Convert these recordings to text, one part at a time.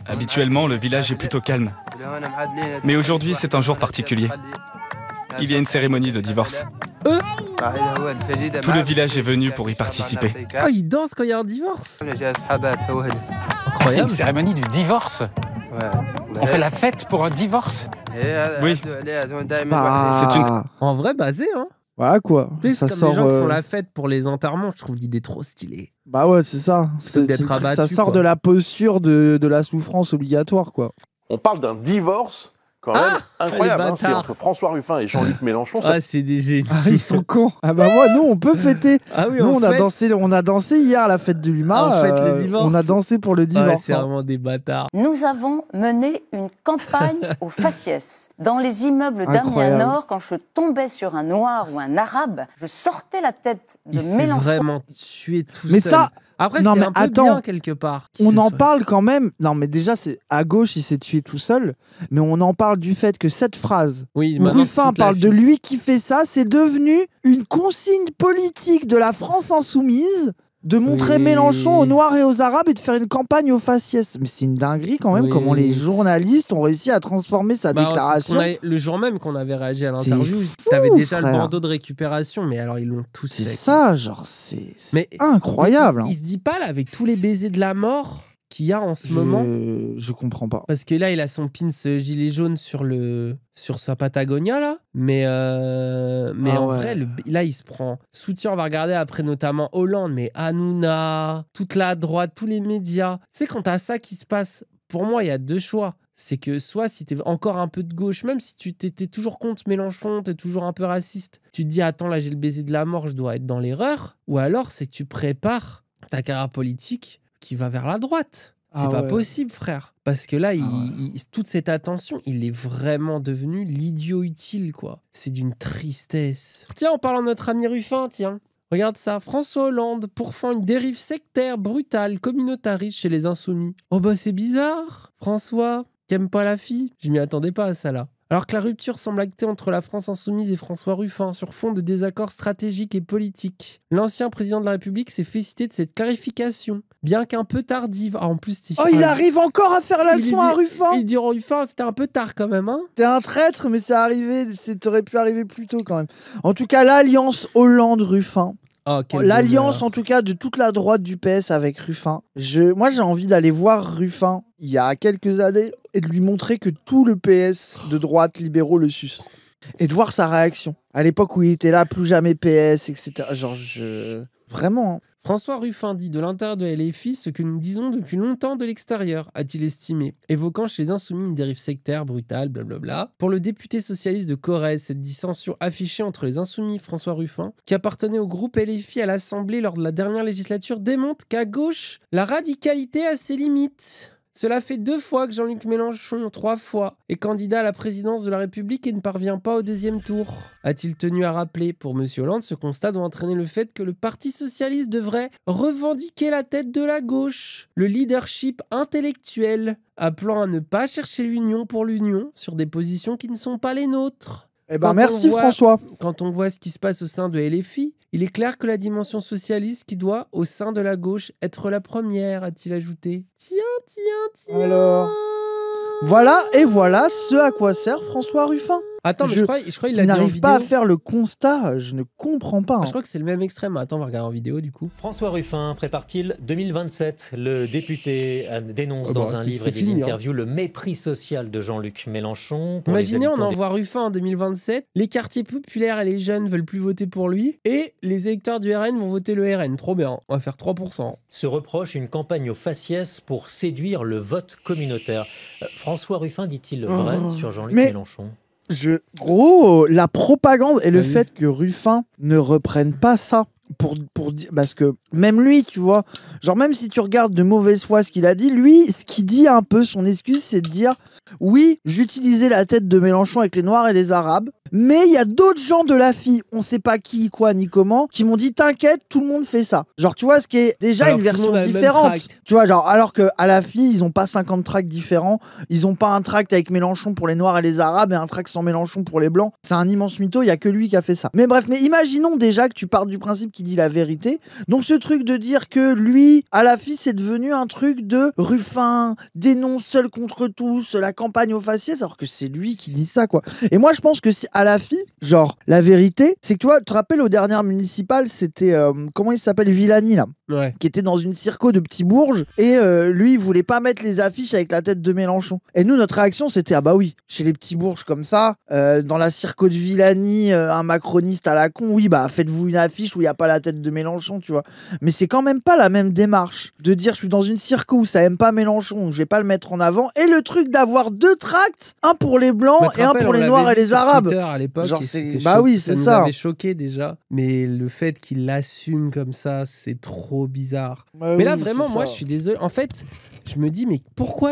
Habituellement, le village est plutôt calme. Mais aujourd'hui, c'est un jour particulier. Il y a une cérémonie de divorce. Tout le village est venu pour y participer. Ah, ils dansent quand il y a un divorce. Incroyable. Une cérémonie du divorce. On fait la fête pour un divorce. Oui. Bah, C'est une... En vrai, basé, hein. Voilà quoi. Tu sais, Ça c'est comme sort. les gens qui font la fête pour les enterrements. Je trouve l'idée trop stylée. Bah ouais, c'est ça. d'être le truc, ça abattu, sort quoi. de la posture de la souffrance obligatoire, quoi. On parle d'un divorce quand même incroyable. les Hein, c'est bâtards. entre François Ruffin et Jean-Luc Mélenchon. Ah, c'est des génies. Ah, ils sont cons. Ah bah moi, nous, on peut fêter. Ah oui, Nous, en fait, on a dansé hier à la fête de l'UMA. En fait, le divorce. On a dansé pour le ouais, divorce. c'est vraiment des bâtards. Nous avons mené une campagne au faciès. Dans les immeubles Incroyable. d'Amiens Nord, quand je tombais sur un noir ou un arabe, je sortais la tête de Il s'est Mélenchon. vraiment tué tout Mais seul. ça, Après, non, c'est mais un peu attends. bien quelque part. qu'il on se en soit- parle quand même. Non, mais déjà, c'est à gauche, il s'est tué tout seul. Mais on en parle du fait que cette phrase Oui, où maintenant, Ruffin c'est toute la parle de fille. lui qui fait ça, c'est devenu une consigne politique de la France insoumise de montrer Oui. Mélenchon aux Noirs et aux Arabes et de faire une campagne aux faciès. Mais c'est une dinguerie quand même Oui. comment les journalistes ont réussi à transformer sa Bah, c'est ce déclaration. qu'on le jour même qu'on avait réagi à C'est l'interview, fou, t'avais déjà le frère. bandeau de récupération, mais alors ils l'ont tous C'est fait. ça, genre, c'est Mais incroyable. Il se dit pas là avec tous les baisers de la mort qu'il y a en ce moment. Je comprends pas. Parce que là, il a son pins gilet jaune sur sa Patagonia, là. Mais Ah en ouais. vrai, là, il se prend soutien. On va regarder après notamment Hollande, mais Hanouna, toute la droite, tous les médias. Tu sais, quand t'as ça qui se passe, pour moi, il y a deux choix. C'est que soit si t'es encore un peu de gauche, même si tu t'es toujours contre Mélenchon, t'es toujours un peu raciste, tu te dis, attends, là, j'ai le baiser de la mort, je dois être dans l'erreur. Ou alors, c'est que tu prépares ta carrière politique qui va vers la droite. C'est Ah pas ouais. possible, frère. Parce que là, ouais. toute cette attention, il est vraiment devenu l'idiot utile, quoi. C'est d'une tristesse. Tiens, en parlant de notre ami Ruffin, tiens. Regarde ça. François Hollande pourfend une dérive sectaire, brutale, communautariste chez les Insoumis. Oh bah c'est bizarre. François, qui aime pas la fille. Je m'y attendais pas à ça, là. Alors que la rupture semble actée entre la France insoumise et François Ruffin sur fond de désaccords stratégiques et politiques, l'ancien président de la République s'est félicité de cette clarification, bien qu'un peu tardive. Ah, en plus, Oh, il arrive encore à faire la Il leçon à dit- Ruffin. Il dit Ruffin, c'était un peu tard quand même, hein. T'es un traître, mais c'est arrivé. T'aurais pu arriver plus tôt quand même. En tout cas, l'alliance Hollande-Ruffin. Oh, quel L'alliance, bonheur. en tout cas, de toute la droite du PS avec Ruffin. Moi, j'ai envie d'aller voir Ruffin il y a quelques années et de lui montrer que tout le PS de droite libéraux le suce. Et de voir sa réaction. À l'époque où il était là, plus jamais PS, etc. Genre, Vraiment, hein. François Ruffin dit de l'intérieur de LFI ce que nous disons depuis longtemps de l'extérieur, a-t-il estimé, évoquant chez les Insoumis une dérive sectaire, brutale, blablabla. Pour le député socialiste de Corrèze, cette dissension affichée entre les Insoumis et François Ruffin, qui appartenait au groupe LFI à l'Assemblée lors de la dernière législature, démontre qu'à gauche, la radicalité a ses limites. Cela fait 2 fois que Jean-Luc Mélenchon, 3 fois, est candidat à la présidence de la République et ne parvient pas au 2e tour. A-t-il tenu à rappeler, pour M. Hollande, ce constat doit entraîner le fait que le Parti socialiste devrait revendiquer la tête de la gauche, le leadership intellectuel, appelant à ne pas chercher l'union pour l'union sur des positions qui ne sont pas les nôtres. Eh ben, Quand merci on voit- François. Quand on voit ce qui se passe au sein de LFI, il est clair que la dimension socialiste qui doit, au sein de la gauche, être la première, a-t-il ajouté. Tiens. Alors, voilà ce à quoi sert François Ruffin. Attends, mais je crois qu'il Il l'a dit en n'arrive pas à vidéo. faire le constat, je ne comprends pas. Ah, hein. je crois que c'est le même extrême. Attends, on va regarder en vidéo du coup. François Ruffin prépare-t-il 2027 ? Le député dénonce Ah dans bah, un c'est- livre c'est et des fini, hein. interviews le mépris social de Jean-Luc Mélenchon. Pour les Imaginez, on habitants envoie Ruffin en 2027, les quartiers populaires et les jeunes veulent plus voter pour lui, et les électeurs du RN vont voter le RN. Trop bien, on va faire 3%. se reproche une campagne au faciès pour séduire le vote communautaire. François Ruffin dit-il le vrai Oh, sur Jean-Luc mais- Mélenchon ? Gros, la propagande et le T'as vu fait que Ruffin ne reprenne pas ça pour dire, parce que même lui, tu vois, genre même si tu regardes de mauvaise foi ce qu'il a dit, lui, ce qu'il dit un peu, son excuse, c'est de dire oui, j'utilisais la tête de Mélenchon avec les Noirs et les Arabes Mais il y a d'autres gens de la FI, on sait pas qui, quoi, ni comment, qui m'ont dit t'inquiète, tout le monde fait ça. Genre, tu vois, ce qui est déjà Alors, une tout le version monde a le même différente. tract. Tu vois, genre, alors qu'à la FI, ils ont pas 50 tracts différents. Ils ont pas un tract avec Mélenchon pour les Noirs et les Arabes et un tract sans Mélenchon pour les Blancs. C'est un immense mytho, il y a que lui qui a fait ça. Mais bref, mais imaginons déjà que tu partes du principe qu'il dit la vérité. Donc, ce truc de dire que lui, à la FI, c'est devenu un truc de Ruffin, dénonce seul contre tous, la campagne aux faciès, alors que c'est lui qui dit ça, quoi. Et moi, je pense que si à la FI, genre, la vérité, c'est que tu vois, tu te rappelles aux dernières municipales, c'était, comment il s'appelle, Villani, là, Ouais. qui était dans une circo de petits bourges, et lui, il voulait pas mettre les affiches avec la tête de Mélenchon. Et nous, notre réaction, c'était, ah bah oui, chez les petits bourges comme ça, dans la circo de Villani, un macroniste à la con, oui, bah faites-vous une affiche où il n'y a pas la tête de Mélenchon, tu vois. Mais c'est quand même pas la même démarche de dire, je suis dans une circo où ça aime pas Mélenchon, donc je vais pas le mettre en avant, et le truc d'avoir 2 tracts, un pour les blancs Mais te et un rappelles, pour on les l'avait noirs et vu les sur arabes. Twitter à l'époque, Genre, et c'est- c'était bah oui, ça c'est nous ça. avait choqué déjà. Mais le fait qu'il l'assume comme ça, c'est trop bizarre. Bah Mais là, oui, vraiment, c'est moi, ça. je suis désolé. En fait, je me dis, mais pourquoi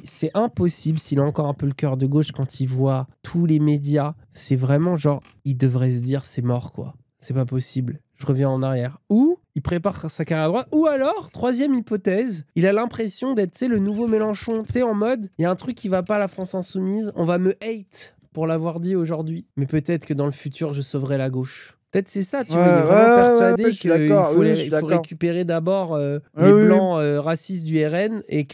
c'est impossible s'il a encore un peu le cœur de gauche quand il voit tous les médias. C'est vraiment genre, il devrait se dire, c'est mort, quoi. C'est pas possible. Je reviens en arrière. Ou il prépare sa carrière à droite. Ou alors, troisième hypothèse, il a l'impression d'être, tu sais, le nouveau Mélenchon. Tu sais, en mode, il y a un truc qui va pas à la France Insoumise. On va me hate pour l'avoir dit aujourd'hui. Mais peut-être que dans le futur, je sauverai la gauche. Peut-être c'est ça, tu vois, il est vraiment persuadé je suis qu'il d'accord, faut, oui, je il suis faut d'accord. récupérer d'abord les oui, blancs racistes du RN et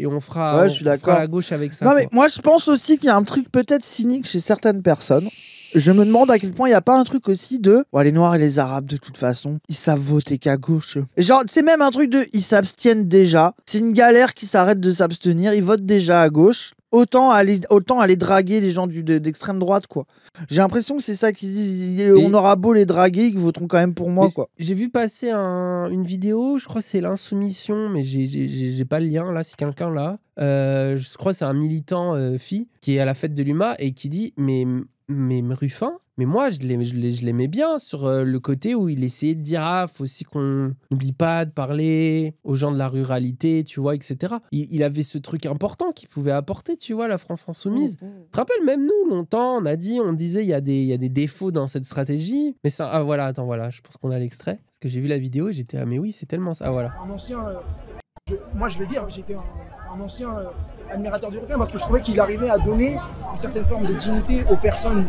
on fera, Ouais, je suis on fera d'accord. la gauche avec ça. Non, quoi. mais moi, je pense aussi qu'il y a un truc peut-être cynique chez certaines personnes. Je me demande à quel point il n'y a pas un truc aussi de ouais, les Noirs et les Arabes, de toute façon, ils savent voter qu'à gauche. Et genre, c'est même un truc de ils s'abstiennent déjà. C'est une galère qui s'arrête de s'abstenir. Ils votent déjà à gauche. Autant aller draguer les gens d'extrême droite, quoi. J'ai l'impression que c'est ça qu'ils disent. On aura beau les draguer, ils voteront quand même pour moi, quoi. J'ai vu passer une vidéo, je crois que c'est l'Insoumission, mais j'ai pas le lien là, si quelqu'un là. Je crois que c'est un militant FI qui est à la fête de l'UMA et qui dit mais Ruffin, mais moi je l'aimais bien sur le côté où il essayait de dire faut aussi qu'on n'oublie pas de parler aux gens de la ruralité, tu vois, etc. Il avait ce truc important qu'il pouvait apporter, tu vois, la France Insoumise. Tu te rappelles, même nous, longtemps, on disait il y a des défauts dans cette stratégie, mais ça, voilà, attends, voilà, je pense qu'on a l'extrait, parce que j'ai vu la vidéo et j'étais, mais oui, c'est tellement ça, voilà. Un ancien, moi je vais dire, j'étais un ancien admirateur du Ruffin parce que je trouvais qu'il arrivait à donner une certaine forme de dignité aux personnes,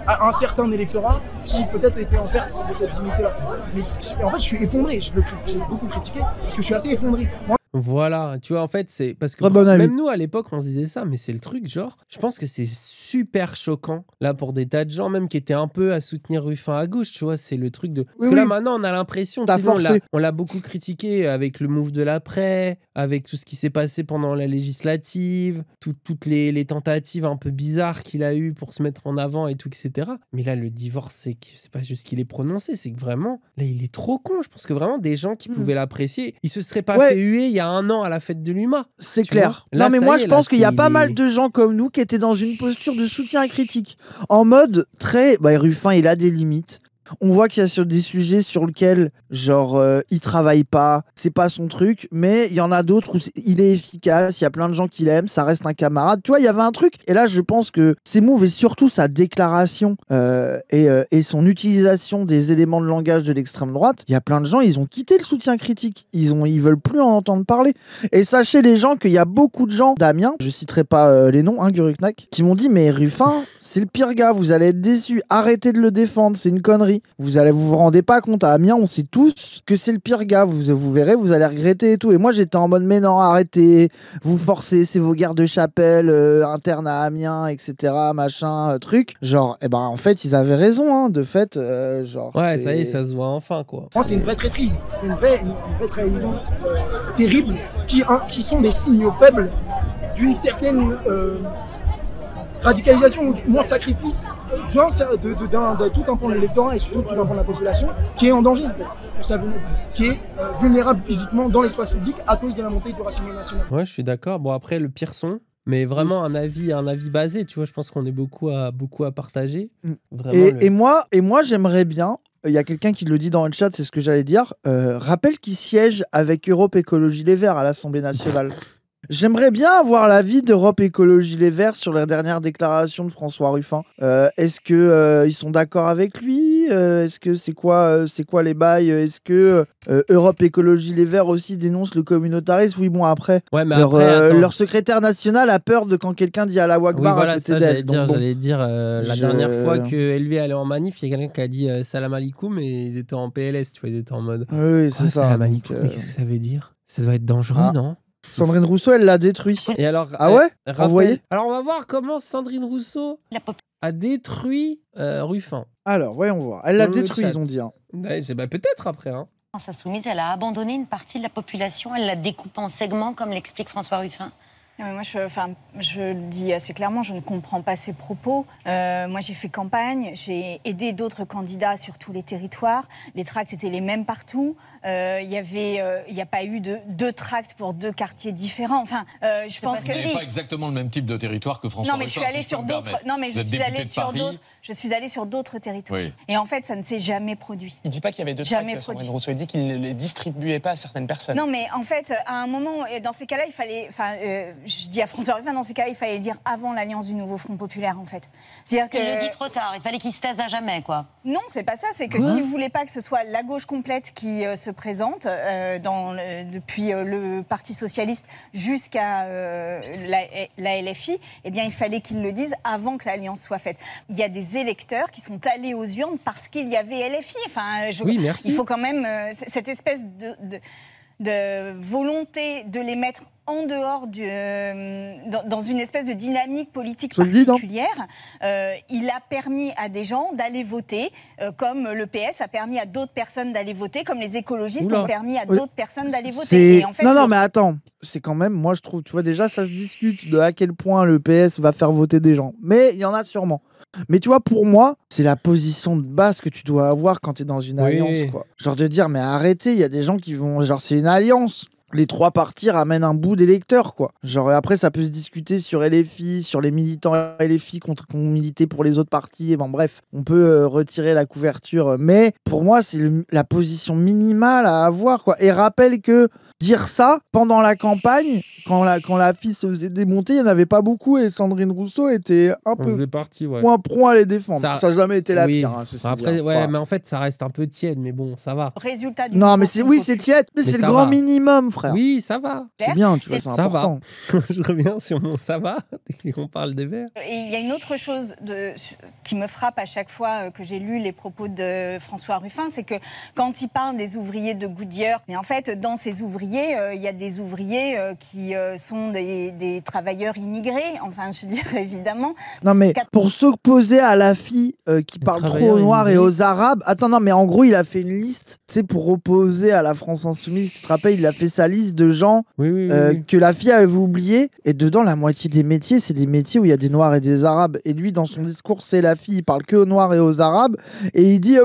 à un certain électorat qui peut-être était en perte de cette dignité-là. Mais en fait, je suis effondré, j'ai beaucoup critiqué parce que je suis assez effondré. Moi, Voilà, tu vois, en fait, c'est parce que bon même nous, à l'époque, on se disait ça, mais c'est le truc, genre, je pense que c'est super choquant, là, pour des tas de gens, même qui étaient un peu à soutenir Ruffin à gauche, tu vois, c'est le truc de... Parce que là, maintenant, on a l'impression, on l'a beaucoup critiqué avec le move de l'après, avec tout ce qui s'est passé pendant la législative, toutes les tentatives un peu bizarres qu'il a eues pour se mettre en avant et tout, etc. Mais là, le divorce, c'est pas juste qu'il est prononcé, c'est que vraiment, là, il est trop con. Je pense que vraiment, des gens qui pouvaient l'apprécier, ils se seraient pas fait huer il y a un an à la fête de l'UMA. C'est clair. Là, non, mais moi, je pense qu'il y a pas mal de gens comme nous qui étaient dans une posture de soutien critique. En mode très. Bah, Ruffin, il a des limites. On voit qu'il y a sur des sujets sur lesquels, genre, il travaille pas, c'est pas son truc, mais il y en a d'autres où il est efficace, il y a plein de gens qui l'aiment, ça reste un camarade. Tu vois, il y avait un truc, et là, je pense que ses moves et surtout sa déclaration et son utilisation des éléments de langage de l'extrême droite, il y a plein de gens, ils ont quitté le soutien critique. Ils veulent plus en entendre parler. Et sachez, les gens, qu'il y a beaucoup de gens d'Amiens, je citerai pas les noms, Guruknak, qui m'ont dit, mais Ruffin, c'est le pire gars, vous allez être déçus, arrêtez de le défendre, c'est une connerie. Vous rendez pas compte, à Amiens, on sait tous que c'est le pire gars, vous verrez, vous allez regretter et tout. Et moi, j'étais en mode, mais non, arrêtez, vous forcez, c'est vos guerres de chapelle internes à Amiens, etc., machin, truc. Genre, et ben, en fait, ils avaient raison, hein, de fait, genre. Ouais, ça y est, ça se voit enfin, quoi. moi, c'est une vraie traîtrise, une vraie trahison terrible, qui sont des signaux faibles d'une certaine radicalisation ou du moins sacrifice de tout un pan de l'électorat et surtout tout un pan de la population qui est en danger en fait, qui est vulnérable physiquement dans l'espace public à cause de la montée du racisme national. Ouais, je suis d'accord. Bon, après, le pire son, mais vraiment un avis basé, tu vois, je pense qu'on est beaucoup à partager. Et moi, j'aimerais bien, il y a quelqu'un qui le dit dans le chat, c'est ce que j'allais dire, rappelle qu'il siège avec Europe Écologie Les Verts à l'Assemblée nationale. J'aimerais bien avoir l'avis d'Europe Écologie Les Verts sur la dernière déclaration de François Ruffin. Est-ce que ils sont d'accord avec lui? Est-ce que c'est quoi les bails? Est-ce que Europe Écologie Les Verts aussi dénonce le communautarisme? Oui, bon, après, ouais, mais après leur secrétaire national a peur de quand quelqu'un dit Allah Akbar à côté d'elle. J'allais dire la dernière fois que LV allait en manif, il y a quelqu'un qui a dit salam alaikum et ils étaient en PLS, tu vois, ils étaient en mode oui, c'est ça. Salam alaikum, qu'est-ce que ça veut dire? Ça doit être dangereux, non? Sandrine Rousseau, elle l'a détruit. Et alors, ah ouais envoyé. Alors on va voir comment Sandrine Rousseau a détruit Ruffin. Alors, voyons voir. Elle l'a détruit, ils ont dit. Hein. Ouais, peut-être après. Hein. France Insoumise, elle a abandonné une partie de la population, elle la découpe en segments, comme l'explique François Ruffin. Moi, je le dis assez clairement, je ne comprends pas ces propos. Moi, j'ai fait campagne, j'ai aidé d'autres candidats sur tous les territoires. Les tracts étaient les mêmes partout. Il n'y a pas eu deux tracts pour deux quartiers différents. Enfin, je pense que... Vous n'avez pas exactement le même type de territoire que François Ruffin. Non, mais je suis allée sur d'autres. Non, mais je suis allée sur d'autres territoires. Oui. Et en fait, ça ne s'est jamais produit. Il ne dit pas qu'il y avait deux tracts, Sandrine Rousseau. Il dit qu'il ne les distribuait pas à certaines personnes. Non, mais en fait, à un moment, dans ces cas-là, il fallait... je dis à François Ruffin, dans ces cas-là, il fallait le dire avant l'alliance du nouveau Front populaire, en fait. C'est-à-dire que... Il le dit trop tard, il fallait qu'il se taise à jamais, quoi. Non, c'est pas ça, c'est que si vous voulez pas que ce soit la gauche complète qui se présente, depuis le Parti Socialiste jusqu'à la LFI, eh bien, il fallait qu'il le dise avant que l'alliance soit faite. Il y a des électeurs qui sont allés aux urnes parce qu'il y avait LFI. Enfin, oui, merci. Il faut quand même... cette espèce de volonté de les mettre en dehors dans une espèce de dynamique politique particulière, il a permis à des gens d'aller voter, comme le PS a permis à d'autres personnes d'aller voter, comme les écologistes ont permis à d'autres personnes d'aller voter. Et en fait, non, mais attends, c'est quand même, moi je trouve, tu vois, déjà ça se discute de à quel point le PS va faire voter des gens, mais il y en a sûrement. Mais tu vois, pour moi, c'est la position de base que tu dois avoir quand tu es dans une alliance, quoi. Genre de dire, mais arrêtez, il y a des gens qui vont, genre c'est une alliance. Les trois partis ramènent un bout d'électeurs, quoi. Genre, après, ça peut se discuter sur LFI, sur les militants LFI qui ont milité pour les autres partis. Et bon, bref, on peut retirer la couverture. Mais pour moi, c'est la position minimale à avoir, quoi. Et rappelle que dire ça pendant la campagne, quand la fille se faisait démonter, il n'y en avait pas beaucoup. Et Sandrine Rousseau était un peu moins prompt à les défendre. Ça n'a jamais été la pire. Hein, après, ouais, mais en fait, ça reste un peu tiède. Mais bon, ça va. Résultat du non, mais c'est tiède. Mais c'est le grand minimum, frère. Oui, ça va. C'est bien, tu vois, c'est important. Va. Je reviens sur mon ça va, dès qu'on parle des Verts. Et il y a une autre chose qui me frappe à chaque fois que j'ai lu les propos de François Ruffin, c'est que quand il parle des ouvriers de Goodyear, mais en fait, dans ces ouvriers, il y a des ouvriers qui sont des travailleurs immigrés, enfin, je dirais évidemment. Non, mais pour s'opposer à la fille qui parle trop aux Noirs et aux Arabes, attends, non, mais en gros, il a fait une liste, tu sais, pour opposer à la France Insoumise, tu te rappelles, il a fait sa liste de gens que la fille avait oublié, et dedans la moitié des métiers c'est des métiers où il y a des Noirs et des Arabes, et lui dans son discours c'est la fille, il parle que aux Noirs et aux Arabes, et il dit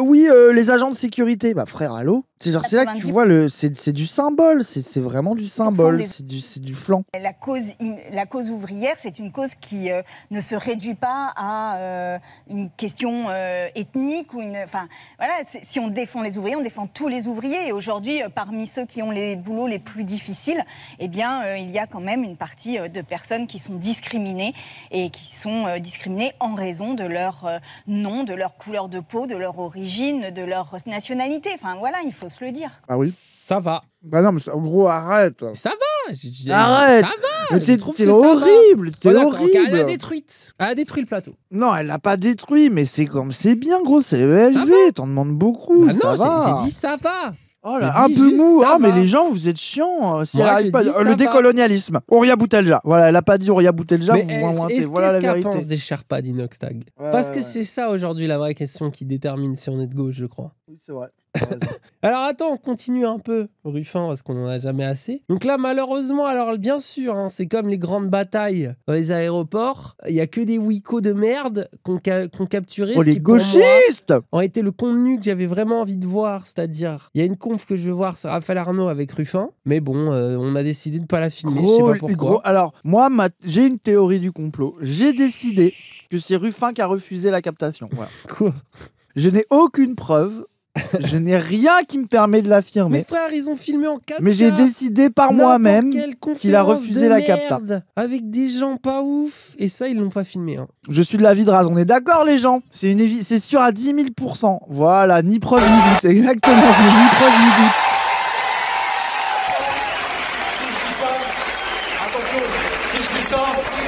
les agents de sécurité. Bah frère, allô, c'est genre, c'est là que tu vois c'est du symbole, c'est vraiment du symbole, c'est du flanc. La cause ouvrière, c'est une cause qui ne se réduit pas à une question ethnique ou enfin voilà, si on défend les ouvriers, on défend tous les ouvriers, et aujourd'hui parmi ceux qui ont les boulots les plus difficiles, eh bien, il y a quand même une partie de personnes qui sont discriminées, et qui sont discriminées en raison de leur nom, de leur couleur de peau, de leur origine, de leur nationalité. Enfin voilà, il faut se le dire. Ah oui. Ça va. Bah non, mais en gros, arrête. Ça va. Arrête. Ça va. T'es horrible. T'es horrible. Elle a détruite. Elle a détruit le plateau. Non, elle l'a pas détruit, mais c'est bien, gros. C'est élevé. T'en demandes beaucoup. Bah ça non, va. j'ai dit ça va. Oh là, un peu mou. Ah, mais les gens, vous êtes chiants. Si le décolonialisme. Ouria Boutelja. Voilà, elle a pas dit Ouria Boutelja. Voilà la vérité. Qu'est-ce qu'elle pense des Sherpas d'Inoxtag? Parce que c'est ça aujourd'hui la vraie question qui détermine si on est de gauche, je crois. Oui, c'est vrai. Alors attends, on continue un peu, Ruffin, parce qu'on n'en a jamais assez. Donc là, malheureusement, alors bien sûr, hein, c'est comme les grandes batailles dans les aéroports, il n'y a que des wikos de merde qu'on capturé. Oh, les gauchistes ont été le contenu que j'avais vraiment envie de voir, c'est-à-dire, il y a une conf que je veux voir, c'est Raphaël Arnaud avec Ruffin, mais bon, on a décidé de ne pas la filmer, je sais pas pourquoi. Alors, moi, j'ai une théorie du complot. J'ai décidé que c'est Ruffin qui a refusé la captation. Voilà. Quoi ? Je n'ai aucune preuve, Je n'ai rien qui me permet de l'affirmer. Mais frère, ils ont filmé en 4K. Mais j'ai décidé par moi-même qu'il a refusé la capta. Avec des gens pas ouf. Et ça, ils l'ont pas filmé. Hein. Je suis de l'avis de Raz. On est d'accord, les gens? C'est sûr à 10 000%. Voilà, ni preuve ni doute. Exactement, ni preuve ni doute. Attention, si je dis ça,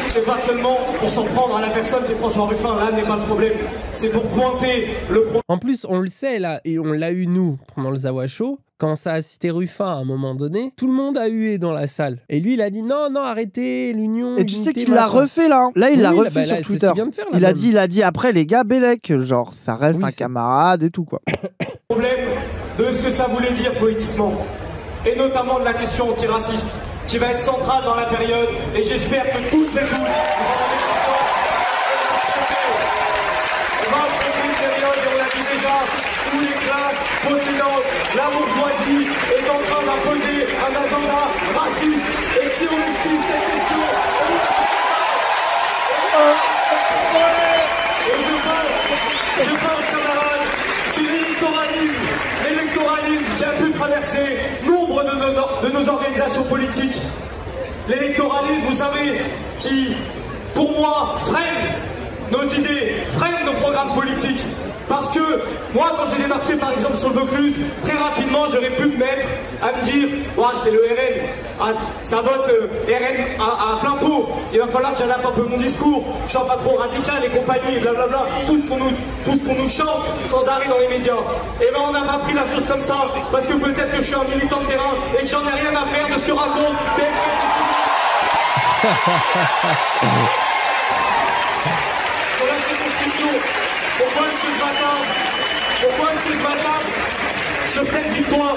c'est pas seulement pour s'en prendre à la personne qui est François Ruffin. Là n'est pas le problème. C'est pour pointer le problème. En plus, on le sait là, et on l'a eu nous pendant le Zawa Show. Quand ça a cité Ruffin à un moment donné, tout le monde a hué dans la salle. Et lui, il a dit non, arrêtez l'union. Et tu sais qu'il l'a refait là. Là, il l'a refait sur Twitter. Il a dit après les gars, Bellec, genre ça reste un camarade et tout quoi. Problème de ce que ça voulait dire politiquement, et notamment de la question antiraciste, qui va être centrale dans la période. Et j'espère que toutes et tous, on va affronter une période et on l'a dit déjà, où les classes possédantes, la bourgeoisie est en train d'imposer un agenda raciste. Et si on esquive cette question, et je pense, camarades, que l'électoralisme qui a pu traverser nombre de nos organisations politiques, l'électoralisme, vous savez, qui, pour moi, freine nos idées, freine nos programmes politiques. Parce que moi, quand j'ai démarqué par exemple sur le Vaucluse, très rapidement, j'aurais pu me mettre à me dire c'est le RN, ça vote RN à plein pot. Il va falloir que j'adapte un peu mon discours, je sois pas trop radical et compagnie, blablabla, tout ce qu'on nous chante sans arrêt dans les médias. Et ben on n'a pas pris la chose comme ça, parce que peut-être que je suis un militant de terrain et que j'en ai rien à faire de ce que raconte BFM. Sur la circonscription, pourquoi est-ce que je m'attarde sur cette victoire?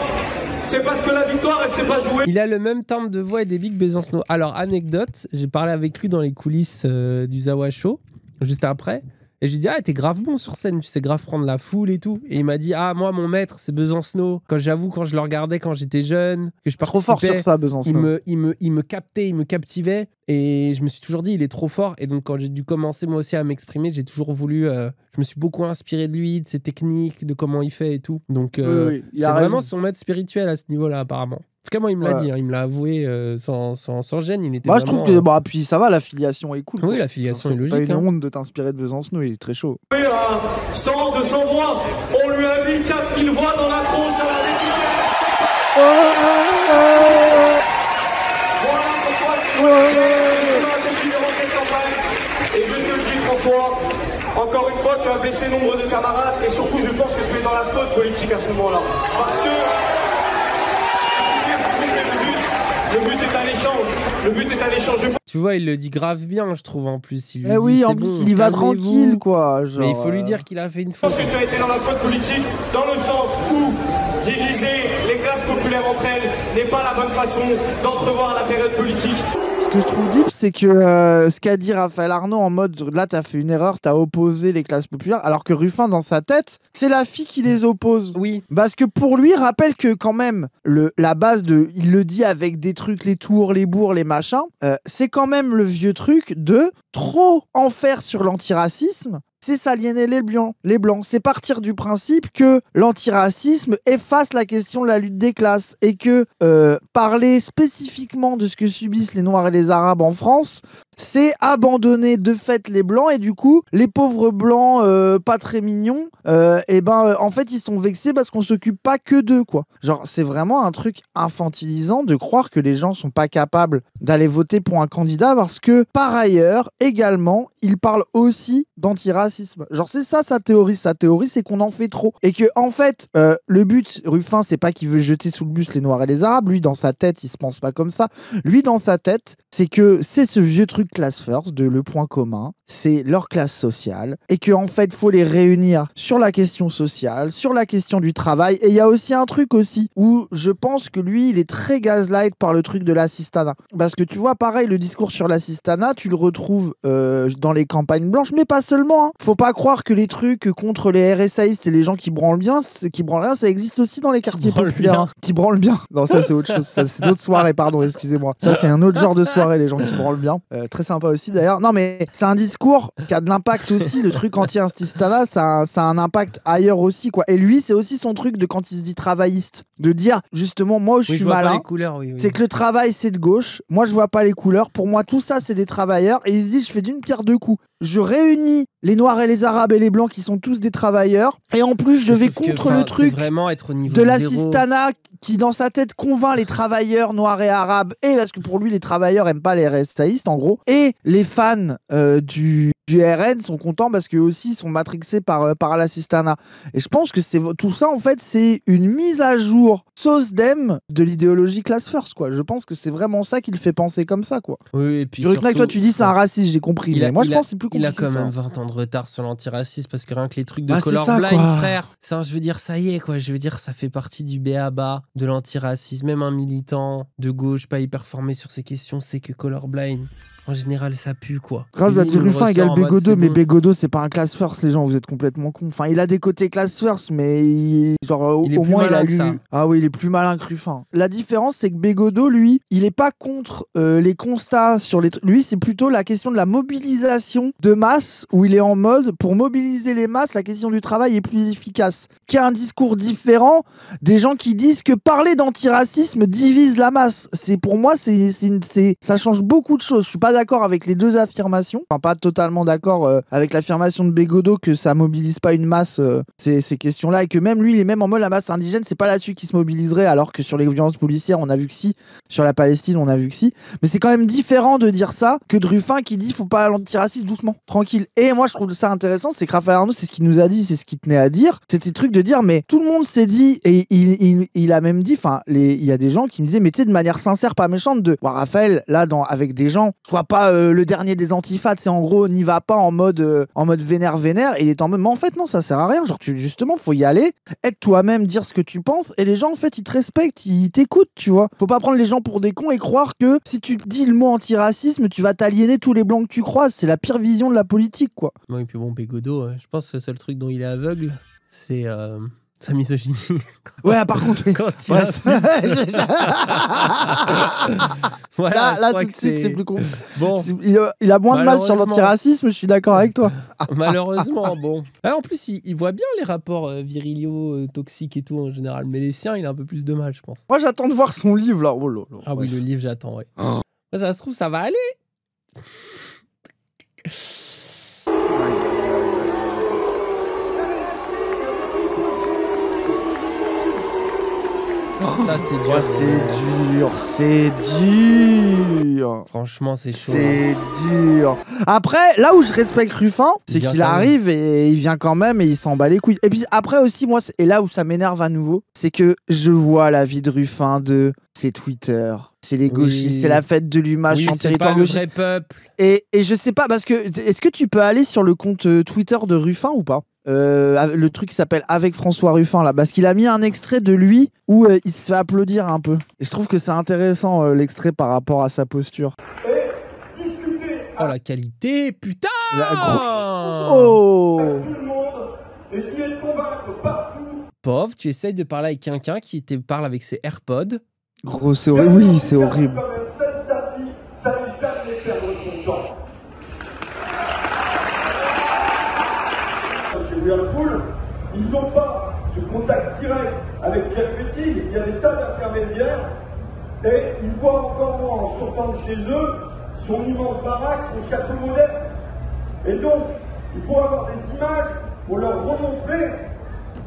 C'est parce que la victoire, elle s'est pas jouée. Il a le même timbre de voix et des Big Besancenot. Alors, anecdote, j'ai parlé avec lui dans les coulisses du Zawa Show, juste après. Et je lui ai dit, t'es grave bon sur scène, tu sais grave prendre la foule et tout. Et il m'a dit, moi, mon maître, c'est Besancenot. Quand je le regardais quand j'étais jeune, que je participais. Trop fort sur ça, Besancenot. Il me captait, il me captivait. Et je me suis toujours dit, il est trop fort. Et donc, quand j'ai dû commencer moi aussi à m'exprimer, j'ai toujours voulu. Je me suis beaucoup inspiré de lui, de ses techniques, de comment il fait et tout. Donc, oui, c'est vraiment son maître spirituel à ce niveau-là, apparemment. En tout cas, moi, il me l'a dit, il me l'a avoué sans gêne. Il était moi, je trouve que puis ça va, l'affiliation est cool. Oui, l'affiliation est logique. C'est pas une honte de t'inspirer de Besancenot, il est très chaud. 100, 200 voix, on lui a mis 4000 voix dans la tronche à la découverte. Voilà pourquoi je continue dans cette campagne. Et je te le dis, François, encore une fois, tu as baissé nombre de camarades. Et surtout, je pense que tu es dans la faute politique à ce moment-là. Parce que le but est à l'échange. Le but est à l'échange. Tu vois, il le dit grave bien, je trouve, en plus. Il lui dit, oui, en plus, il y va tranquille, quoi. Genre, mais il faut lui dire qu'il a fait une faute. Je pense que tu as été dans la faute politique, dans le sens où diviser les classes populaires entre elles n'est pas la bonne façon d'entrevoir la période politique. Ce que je trouve deep, c'est que ce qu'a dit Raphaël Arnaud en mode là, t'as fait une erreur, t'as opposé les classes populaires, alors que Ruffin, dans sa tête, c'est la fille qui les oppose. Oui. Parce que pour lui, rappelle que quand même, la base de. Il le dit avec des trucs, les tours, les bourgs, les machins, c'est quand même le vieux truc de trop en faire sur l'antiracisme. C'est s'aliéner les blancs. C'est partir du principe que l'antiracisme efface la question de la lutte des classes et que parler spécifiquement de ce que subissent les Noirs et les Arabes en France, c'est abandonner de fait les blancs et du coup, les pauvres blancs pas très mignons, en fait, ils sont vexés parce qu'on s'occupe pas que d'eux, quoi. Genre, c'est vraiment un truc infantilisant de croire que les gens sont pas capables d'aller voter pour un candidat parce que, par ailleurs, également, il parle aussi d'antiracisme. Genre, c'est ça sa théorie. Sa théorie, c'est qu'on en fait trop. Et que, en fait, le but, Ruffin, c'est pas qu'il veut jeter sous le bus les Noirs et les Arabes. Lui, dans sa tête, il se pense pas comme ça. Lui, dans sa tête, c'est que c'est ce vieux truc class first, de le point commun, c'est leur classe sociale. Et que, en fait, faut les réunir sur la question sociale, sur la question du travail. Et il y a aussi un truc aussi où je pense que lui, il est très gaslight par le truc de l'assistanat. Parce que tu vois, pareil, le discours sur l'assistanat, tu le retrouves dans les campagnes blanches, mais pas seulement. Hein. Faut pas croire que les trucs contre les RSAistes et les gens qui branlent bien, ça existe aussi dans les quartiers populaires. Hein. Qui branlent bien. Non, ça c'est autre chose. Ça, c'est d'autres soirées, pardon, excusez-moi. Ça c'est un autre genre de soirée, les gens qui branlent bien. très sympa aussi d'ailleurs. Non, mais c'est un discours qui a de l'impact aussi. Le truc anti-assistanat, ça a un impact ailleurs aussi, quoi. Et lui, c'est aussi son truc de quand il se dit travailliste, de dire justement, moi, je suis malin. C'est que le travail, c'est de gauche. Moi, je vois pas les couleurs. Pour moi, tout ça, c'est des travailleurs. Et il se dit, je fais d'une pierre deux coups. Je réunis les Noirs et les Arabes et les Blancs qui sont tous des travailleurs. Et en plus, je vais contre le truc de l'assistanat qui, dans sa tête, convainc les travailleurs noirs et arabes. Et parce que pour lui, les travailleurs aiment pas les RSAistes, en gros. Et les fans du RN sont contents parce qu'eux aussi sont matrixés par l'assistanat. Et je pense que tout ça, en fait, c'est une mise à jour sauce d'em de l'idéologie class first, quoi. Je pense que c'est vraiment ça qui le fait penser comme ça, quoi. Oui, et puis surtout, toi, tu dis c'est un raciste, j'ai compris. Mais moi, je pense que c'est plus compliqué. Il a quand même 20 ans de retard sur l'antiracisme parce que rien que les trucs de colorblind, frère, ça, je veux dire, ça y est, quoi. Je veux dire, ça fait partie du b.a.-ba de l'antiracisme. Même un militant de gauche pas hyper formé sur ces questions, c'est que colorblind. En général, ça pue, quoi. Grâce à Ruffin égale Bégodeau, mais Bégodeau, c'est pas un class first, les gens, vous êtes complètement cons. Enfin, il a des côtés class first, mais au moins, il a lu. Ah oui, il est plus malin que Ruffin. La différence, c'est que Bégodeau, lui, il est pas contre les constats sur les. Lui, c'est plutôt la question de la mobilisation de masse, où il est en mode, pour mobiliser les masses, la question du travail est plus efficace. Qui a un discours différent des gens qui disent que parler d'antiracisme divise la masse. Pour moi, ça change beaucoup de choses. Je suis pas d'accord avec les deux affirmations. Enfin, pas totalement d'accord avec l'affirmation de Bégodeau que ça mobilise pas une masse, ces questions-là, et que même lui, il est même en mode la masse indigène, c'est pas là-dessus qu'il se mobiliserait, alors que sur les violences policières, on a vu que si. Sur la Palestine, on a vu que si. Mais c'est quand même différent de dire ça que de Ruffin qui dit faut pas l'antiracisme doucement, tranquille. Et moi, je trouve ça intéressant, c'est que Raphaël Arnaud, c'est ce qu'il nous a dit, c'est ce qu'il tenait à dire. C'était le truc de dire, mais tout le monde s'est dit, et il a même dit, enfin, il y a des gens qui me disaient, mais tu sais, de manière sincère, pas méchante, de Raphaël, là, avec des gens, soit pas le dernier des antifats, c'est en gros, n'y va pas en mode vénère, et il est en mode, mais en fait, non, ça sert à rien, genre, justement, faut y aller, être toi-même, dire ce que tu penses, et les gens, en fait, ils te respectent, ils t'écoutent, tu vois. Faut pas prendre les gens pour des cons et croire que si tu dis le mot antiracisme, tu vas t'aliéner tous les blancs que tu croises, c'est la pire vision de la politique, quoi. Oui, et puis bon, Bégodeau, je pense que le seul truc dont il est aveugle, c'est sa misogynie. Ouais, par contre, oui. Quand il voilà, là tout de suite, c'est plus con. Bon, il a moins de mal sur l'antiracisme, je suis d'accord avec toi. Malheureusement, bon. En plus, il voit bien les rapports viriliaux, toxiques et tout en général, mais les siens, il a un peu plus de mal, je pense. Moi, j'attends de voir son livre, là. Oh, là, là. Ah oui, le livre, j'attends, ouais. Oh. Ça se trouve, ça va aller. Ça, c'est dur. Ouais, c'est dur. Franchement, c'est chaud. C'est dur. Après, là où je respecte Ruffin, c'est qu'il arrive et il vient quand même et il s'en bat les couilles. Et puis après aussi, moi, et là où ça m'énerve à nouveau, c'est que je vois la vie de Ruffin c'est Twitter. C'est les gauchistes, c'est la fête de l'UMA, je suis en territoire gauchiste. C'est pas le vrai peuple. Et je sais pas, parce que est-ce que tu peux aller sur le compte Twitter de Ruffin ou pas ? Le truc qui s'appelle Avec François Ruffin, là, parce qu'il a mis un extrait de lui où il se fait applaudir un peu. Et je trouve que c'est intéressant l'extrait par rapport à sa posture. Oh la qualité, putain! Oh! Pauvre, tu essayes de parler avec quelqu'un qui te parle avec ses AirPods. Gros, c'est horrible. Oui, c'est horrible. Chez Whirlpool, ils n'ont pas ce contact direct avec Pierre Petit, il y a des tas d'intermédiaires, et ils voient encore en sortant de chez eux son immense baraque, son château moderne. Et donc, il faut avoir des images pour leur remontrer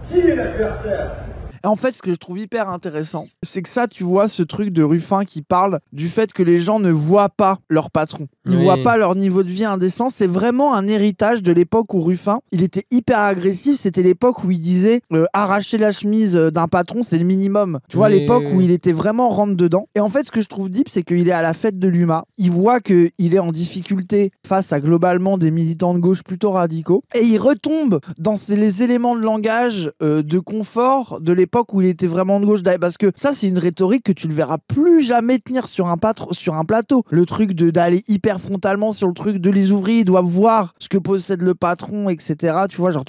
qui est l'adversaire. En fait, ce que je trouve hyper intéressant, c'est que ça, tu vois, ce truc de Ruffin qui parle du fait que les gens ne voient pas leur patron. Ils voient pas leur niveau de vie indécent. C'est vraiment un héritage de l'époque où Ruffin, il était hyper agressif. C'était l'époque où il disait arracher la chemise d'un patron, c'est le minimum. Tu vois, l'époque où il était vraiment rentre dedans. Et en fait, ce que je trouve deep, c'est qu'il est à la fête de l'UMA. Il voit qu'il est en difficulté face à globalement des militants de gauche plutôt radicaux. Et il retombe dans les éléments de langage de confort de l'époque où il était vraiment de gauche, parce que ça c'est une rhétorique que tu ne verras plus jamais tenir sur un plateau. Le truc d'aller hyper frontalement sur le truc de les ouvriers doivent voir ce que possède le patron, etc. Tu vois, genre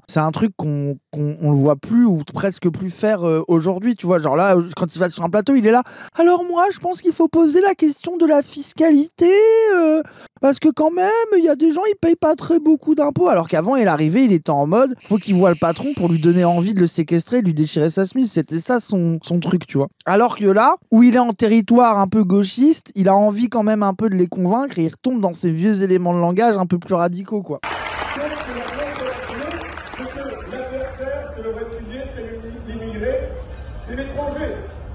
c'est un truc qu'on le voit plus ou presque plus faire aujourd'hui. Tu vois, genre là quand il va sur un plateau, il est là. Alors moi je pense qu'il faut poser la question de la fiscalité parce que quand même, il y a des gens, ils payent pas très beaucoup d'impôts. Alors qu'avant, il arrivait, il était en mode, faut qu'il voit le patron pour lui donner envie de le séquestrer, de lui déchirer sa chemise. C'était ça son truc, tu vois. Alors que là, où il est en territoire un peu gauchiste, il a envie quand même un peu de les convaincre et il retombe dans ses vieux éléments de langage un peu plus radicaux, quoi. L'adversaire, c'est le réfugié, c'est l'immigré, c'est l'étranger.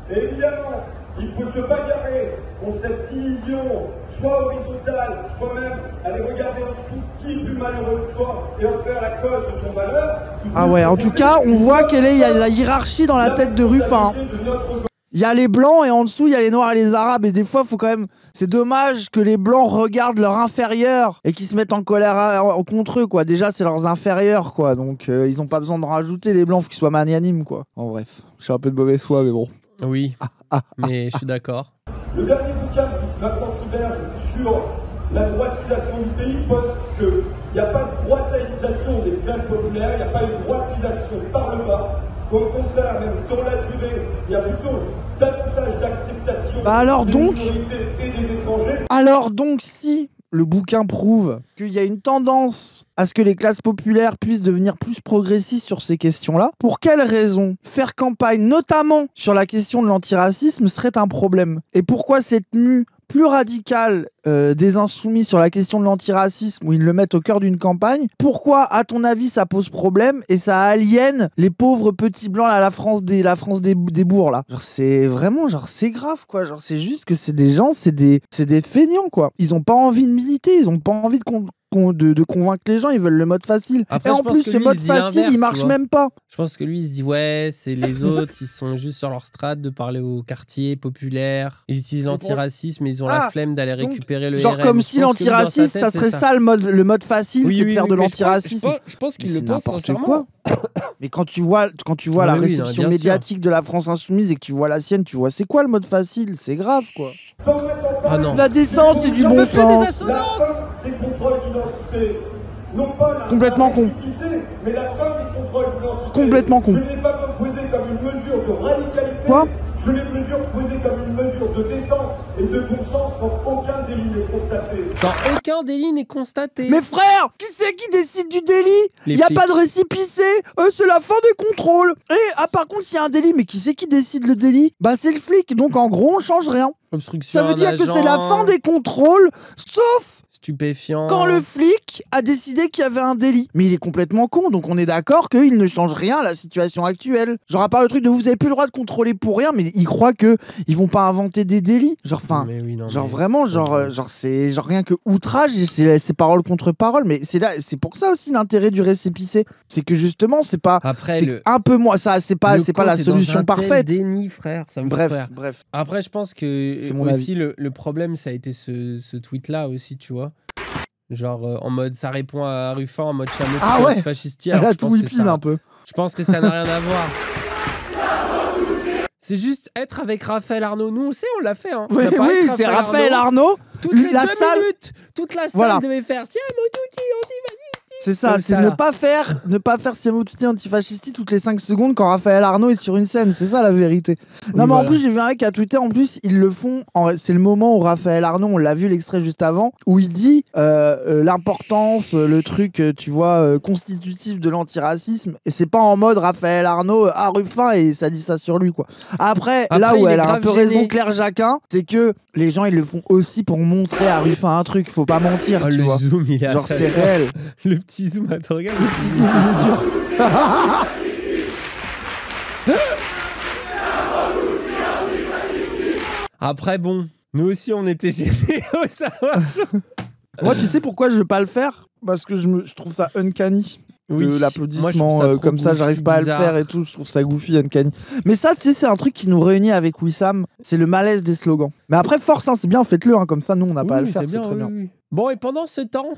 Et évidemment, il faut se bagarrer contre cette division, soit horizontale, soit même aller regarder en dessous qui est plus malheureux que toi et en faire la cause de ton malheur. Ah ouais, en tout cas, on voit quelle est la hiérarchie dans la tête de Ruffin. Il y a les blancs et en dessous, il y a les noirs et les arabes. Et des fois, faut quand même... C'est dommage que les blancs regardent leurs inférieurs et qu'ils se mettent en colère contre eux, quoi. Déjà, c'est leurs inférieurs, quoi. Donc, ils n'ont pas besoin de rajouter les blancs, faut qu'ils soient magnanimes, quoi. En bref, je suis un peu de mauvaise foi, mais bon. Oui, mais je suis d'accord. Le dernier bouquin de Vincent Tiberge sur la droitisation du pays pose qu'il n'y a pas de droitisation des classes populaires, il n'y a pas une droitisation par le bas. Au contraire, même dans la durée, il y a plutôt davantage d'acceptation des minorités et des étrangers. Alors donc, si le bouquin prouve qu'il y a une tendance à ce que les classes populaires puissent devenir plus progressistes sur ces questions-là, pour quelles raisons faire campagne, notamment sur la question de l'antiracisme, serait un problème? Et pourquoi cette mue plus radicale des insoumis sur la question de l'antiracisme, où ils le mettent au cœur d'une campagne, pourquoi, à ton avis, ça pose problème et ça aliène les pauvres petits blancs à la France des bourgs, là? Genre, c'est vraiment, genre, c'est grave, quoi. Genre, c'est juste que c'est des gens, c'est des feignants, quoi. Ils ont pas envie de militer, ils ont pas envie de convaincre les gens, ils veulent le mode facile. Après, et en plus, ce mode facile, il marche même pas. Je pense que lui, il se dit, ouais, c'est les autres, ils sont juste sur leur strate de parler au quartier populaire. Ils utilisent l'antiracisme, ils ont la flemme d'aller récupérer le genre RM. Comme si l'antiracisme, ça serait ça le mode facile, c'est de faire de l'antiracisme. Je pense qu'il le pense n'importe quoi. Mais quand tu vois la réception médiatique de la France Insoumise et que tu vois la sienne, tu vois c'est quoi le mode facile? C'est grave, quoi. Ah non. La décence, c'est du bon sens. Des contrôles d'identité. Non pas la complètement con. Mais la fin des contrôles d'identité. Complètement con. Je ne l'ai pas posé comme une mesure de radicalité. Quoi? Je l'ai posé comme une mesure de décence et de bon sens quand aucun délit n'est constaté. Quand aucun délit n'est constaté. Mais frère, qui c'est qui décide du délit? Il n'y a pas de récépissé. C'est la fin des contrôles. Et par contre, s'il y a un délit, mais qui c'est qui décide le délit? Bah c'est le flic. Donc en gros, on change rien. Obstruction. Ça veut dire que c'est la fin des contrôles, sauf stupéfiant. Quand le flic a décidé qu'il y avait un délit. Mais il est complètement con, donc on est d'accord qu'il ne change rien à la situation actuelle. Genre à part le truc de vous avez plus le droit de contrôler pour rien, mais ils croient que ils vont pas inventer des délits. Genre enfin, vraiment, c'est genre rien que outrage, c'est parole contre parole. Mais c'est pour ça aussi l'intérêt du récépissé, c'est que justement c'est pas, c'est un peu moins ça, c'est pas la solution parfaite. Déni, frère. Ça me bref. Après je pense que aussi le problème ça a été ce tweet là aussi, tu vois. Genre en mode ça répond à Ruffin en mode chameau fascistière. Elle a tout whippine un peu. Je pense que ça n'a rien à voir. C'est juste être avec Raphaël Arnaud. Nous on sait, on l'a fait. Hein. Oui, c'est Raphaël Arnaud. Toutes les 2 minutes, toute la salle devait faire tiens, Motouti, antifasciste. C'est ça, c'est ne pas faire Siamo Tutti antifascisti toutes les 5 secondes quand Raphaël Arnaud est sur une scène, c'est ça la vérité. Non mais en plus j'ai vu un mec à Twitter, en plus ils le font, c'est le moment où Raphaël Arnaud, on l'a vu l'extrait juste avant, où il dit l'importance, le truc tu vois constitutif de l'antiracisme, et c'est pas en mode Raphaël Arnaud à Ruffin et ça dit ça sur lui quoi. Après là où elle a un peu raison Claire Jacquin, c'est que les gens ils le font aussi pour montrer à Ruffin un truc, faut pas mentir tu vois. Zoom, il est genre c'est réel. Le petit zoom, attends, regarde le petit zoom, il est dur. Après, bon, nous aussi, on était gênés. Ça marche. Moi, tu sais pourquoi je veux pas le faire? Parce que je trouve ça uncanny. L'applaudissement comme ça, j'arrive pas à le faire et tout. Je trouve ça goofy, uncanny. Mais ça, tu sais, c'est un truc qui nous réunit avec Wissam. C'est le malaise des slogans. Mais après, force, hein, c'est bien, faites-le. Hein, comme ça, nous, on n'a pas à le faire. C'est très bien. Bon, et pendant ce temps...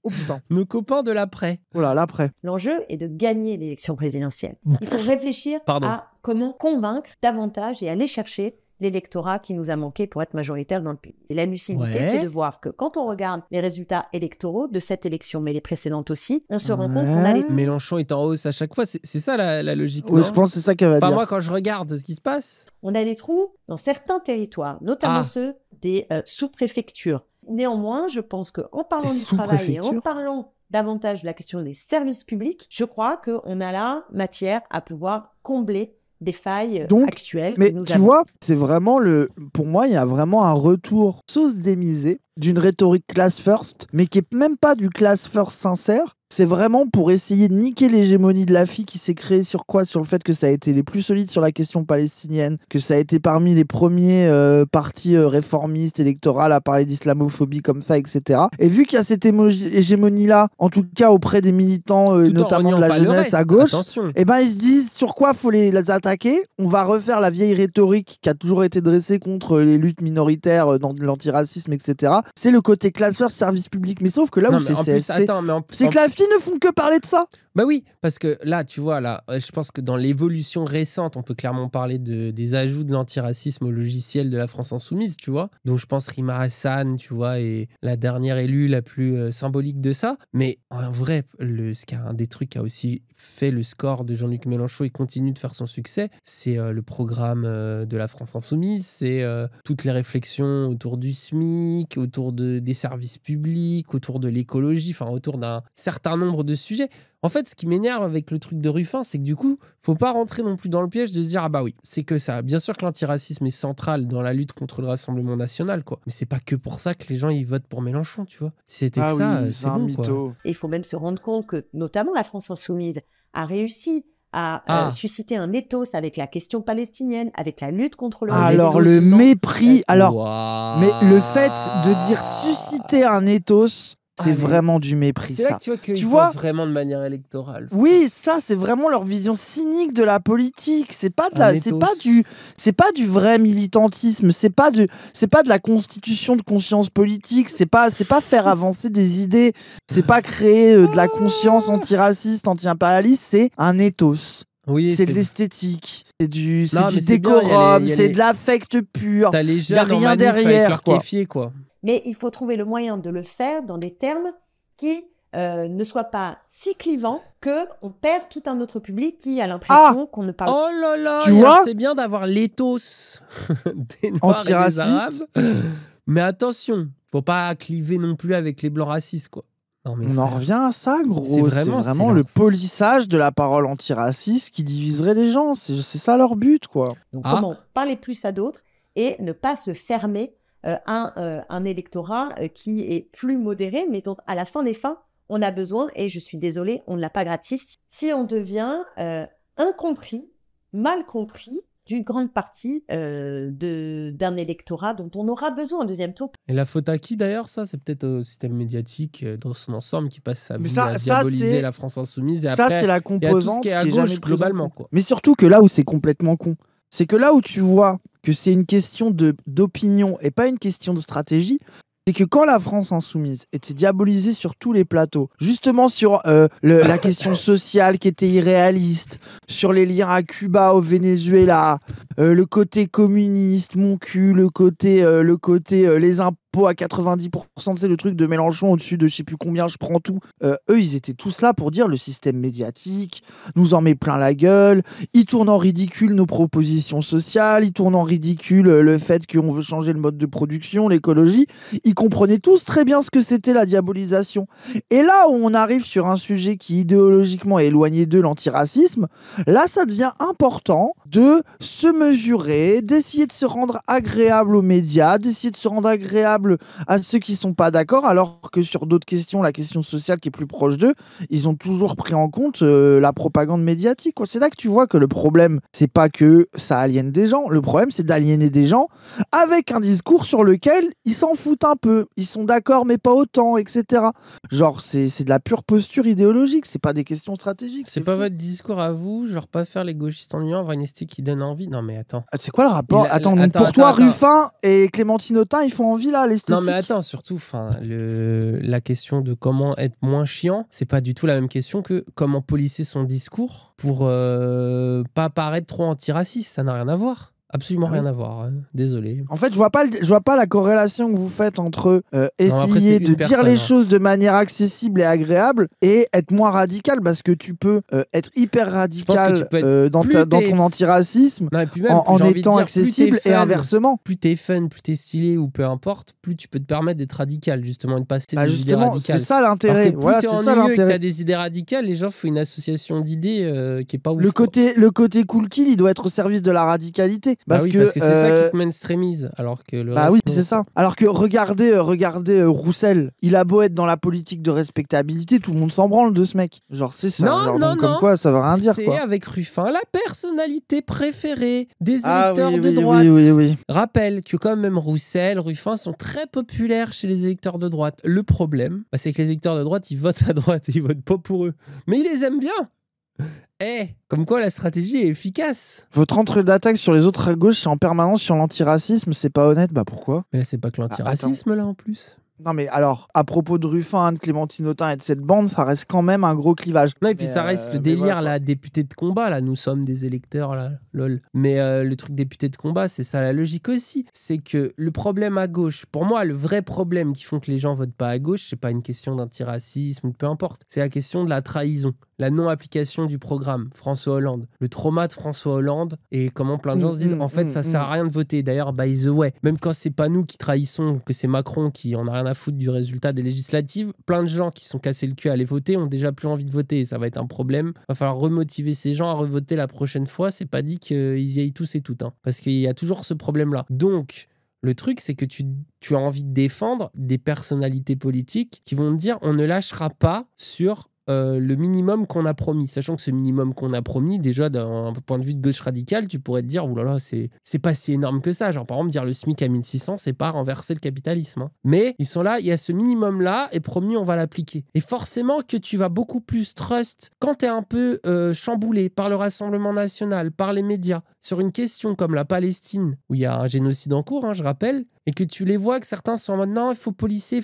Oh putain. Nos copains de l'après. Voilà, l'après. L'enjeu est de gagner l'élection présidentielle. Il faut réfléchir à comment convaincre davantage et aller chercher l'électorat qui nous a manqué pour être majoritaire dans le pays. Et la lucidité, c'est de voir que quand on regarde les résultats électoraux de cette élection, mais les précédentes aussi, on se rend compte qu'on a les... Mélenchon est en hausse à chaque fois, c'est ça la logique. Oui, je pense que c'est ça qu'elle va dire. Moi, quand je regarde ce qui se passe... On a des trous dans certains territoires, notamment ceux des sous-préfectures. Néanmoins, je pense qu'en parlant du travail et en parlant davantage de la question des services publics, je crois qu'on a là matière à pouvoir combler des failles actuelles. Mais tu vois, c'est vraiment pour moi, il y a vraiment un retour sauce démisée d'une rhétorique class first, mais qui est même pas du class first sincère. C'est vraiment pour essayer de niquer l'hégémonie de la fille qui s'est créée sur quoi? Sur le fait que ça a été les plus solides sur la question palestinienne, que ça a été parmi les premiers partis réformistes, électoraux à parler d'islamophobie comme ça, etc. Et vu qu'il y a cette hégémonie-là, en tout cas auprès des militants, notamment de la jeunesse à gauche, et ben ils se disent sur quoi faut les attaquer. On va refaire la vieille rhétorique qui a toujours été dressée contre les luttes minoritaires dans l'antiracisme, etc. C'est le côté class first, service public. Mais sauf que là où c'est que la fille ne font que parler de ça. Bah oui, parce que là, tu vois, là, je pense que dans l'évolution récente, on peut clairement parler des ajouts de l'antiracisme au logiciel de la France Insoumise, tu vois. Donc je pense Rima Hassan, tu vois, est la dernière élue la plus symbolique de ça. Mais en vrai, un des trucs qui a aussi fait le score de Jean-Luc Mélenchon et continue de faire son succès, c'est le programme de la France Insoumise, c'est toutes les réflexions autour du SMIC, autour des services publics, autour de l'écologie, enfin autour d'un certain nombre de sujets. En fait, ce qui m'énerve avec le truc de Ruffin, c'est que du coup, faut pas rentrer non plus dans le piège de se dire ah bah oui, c'est que ça. Bien sûr que l'antiracisme est central dans la lutte contre le Rassemblement national, quoi. Mais c'est pas que pour ça que les gens ils votent pour Mélenchon, tu vois. Si c'était que ça, c'est bon, quoi. Et il faut même se rendre compte que, notamment la France Insoumise, a réussi à susciter un ethos avec la question palestinienne, avec la lutte contre le alors le mépris, mais le fait de dire susciter un ethos, c'est vraiment du mépris. C'est là que tu vois qu'ils pensent vraiment de manière électorale. Oui, ça c'est vraiment leur vision cynique de la politique. C'est pas du vrai militantisme. C'est pas de la constitution de conscience politique. C'est pas faire avancer des idées. C'est pas créer de la conscience antiraciste, anti-impérialiste. C'est un ethos. Oui, c'est de l'esthétique, c'est du décorum, c'est de l'affect pur. T'as les jeunes, y a rien derrière, quoi. Mais il faut trouver le moyen de le faire dans des termes qui ne soient pas si clivants qu'on perd tout un autre public qui a l'impression qu'on ne parle pas. Oh là là, c'est bien d'avoir l'éthos des Noirs et des Arabes. Mais attention, faut pas cliver non plus avec les Blancs racistes, quoi. Non, on en revient à ça, gros. C'est vraiment le polissage de la parole antiraciste qui diviserait les gens. C'est ça leur but, quoi. Donc comment parler plus à d'autres et ne pas se fermer un électorat qui est plus modéré, mais dont à la fin des fins, on a besoin, et je suis désolée, on ne l'a pas gratis, si on devient incompris, mal compris d'une grande partie d'un électorat dont on aura besoin en deuxième tour. Et la faute à qui d'ailleurs, ça? C'est peut-être au système médiatique dans son ensemble qui passe sa vie à diaboliser la France Insoumise. Et après, c'est la composante qui est à gauche globalement, quoi. Mais surtout que là où c'est complètement con, c'est que là où tu vois que c'est une question d'opinion et pas une question de stratégie, c'est que quand la France Insoumise était diabolisée sur tous les plateaux, justement sur la question sociale qui était irréaliste, sur les liens à Cuba, au Venezuela, le côté communiste, mon cul, le côté les impôts à 90%, c'est le truc de Mélenchon au-dessus de je sais plus combien, je prends tout. Eux, ils étaient tous là pour dire le système médiatique nous en met plein la gueule, ils tournent en ridicule nos propositions sociales, ils tournent en ridicule le fait qu'on veut changer le mode de production, l'écologie. Ils comprenaient tous très bien ce que c'était la diabolisation. Et là où on arrive sur un sujet qui idéologiquement est éloigné de l'antiracisme, là ça devient important de se mesurer, d'essayer de se rendre agréable aux médias, d'essayer de se rendre agréable à ceux qui sont pas d'accord, alors que sur d'autres questions, la question sociale qui est plus proche d'eux, ils ont toujours pris en compte la propagande médiatique, quoi. C'est là que tu vois que le problème, c'est pas que ça aliène des gens, le problème c'est d'aliéner des gens avec un discours sur lequel ils s'en foutent un peu, ils sont d'accord mais pas autant, etc. Genre c'est de la pure posture idéologique, c'est pas des questions stratégiques. C'est pas fou. Votre discours à vous, genre pas faire les gauchistes ennuyants, avoir une esthétique qui donne envie. Non mais attends. C'est quoi le rapport? Pour toi, Ruffin et Clémentine Autain, ils font envie là, l'esthétique? Non mais attends, surtout, la question de comment être moins chiant, c'est pas du tout la même question que comment polisser son discours pour pas paraître trop antiraciste. Ça n'a rien à voir. Absolument rien à voir, hein. Désolé. En fait, je vois pas la corrélation que vous faites entre essayer de dire les choses de manière accessible et agréable et être moins radical, parce que tu peux être hyper radical dans ton antiracisme en étant accessible et inversement. Plus t'es fun, plus t'es stylé ou peu importe, plus tu peux te permettre d'être radical, justement, et de passer des idées radicales. C'est ça l'intérêt. Voilà, c'est ça l'intérêt. Quand t'as des idées radicales, les gens font une association d'idées qui est pas ouf. Le côté cool kill, il doit être au service de la radicalité. Parce que c'est ça qui te mainstreamise, alors que le reste, oui, c'est ça. Alors que regardez Roussel, il a beau être dans la politique de respectabilité, tout le monde s'en branle de ce mec. Genre c'est ça. Non. Comme quoi, ça veut rien dire. C'est avec Ruffin la personnalité préférée des électeurs de droite. Oui. Rappelle que quand même Roussel, Ruffin sont très populaires chez les électeurs de droite. Le problème, c'est que les électeurs de droite, ils votent à droite, ils votent pas pour eux. Mais ils les aiment bien. Comme quoi la stratégie est efficace. Votre entre d'attaque sur les autres à gauche, c'est en permanence sur l'antiracisme, c'est pas honnête, bah pourquoi? Mais là, c'est pas que l'antiracisme, là, en plus. Non mais alors, à propos de Ruffin, de Clémentine Autain et de cette bande, ça reste quand même un gros clivage. Non, et puis ça reste le délire, la députée de combat, là, nous sommes des électeurs, là, lol. Mais le truc député de combat, c'est ça la logique aussi. C'est que le problème à gauche, pour moi, le vrai problème qui font que les gens votent pas à gauche, c'est pas une question d'antiracisme ou peu importe, c'est la question de la trahison. La non-application du programme, François Hollande. Le trauma de François Hollande et comment plein de gens se disent en fait ça sert à rien de voter. D'ailleurs, by the way, même quand c'est pas nous qui trahissons, que c'est Macron qui en a rien à foutre du résultat des législatives, plein de gens qui sont cassés le cul à aller voter ont déjà plus envie de voter et ça va être un problème. Va falloir remotiver ces gens à revoter la prochaine fois. C'est pas dit qu'ils y aillent tous et toutes, hein, parce qu'il y a toujours ce problème-là. Donc, le truc, c'est que tu as envie de défendre des personnalités politiques qui vont te dire on ne lâchera pas sur le minimum qu'on a promis, sachant que ce minimum qu'on a promis, déjà d'un point de vue de gauche radicale, tu pourrais te dire oulala, c'est pas si énorme que ça. Genre par exemple dire le SMIC à 1600, c'est pas renverser le capitalisme, hein. Mais ils sont là, il y a ce minimum là et promis on va l'appliquer. Et forcément que tu vas beaucoup plus trust quand t'es un peu chamboulé par le Rassemblement national, par les médias, sur une question comme la Palestine, où il y a un génocide en cours, hein, je rappelle, et que tu les vois que certains sont en mode non, il faut policer,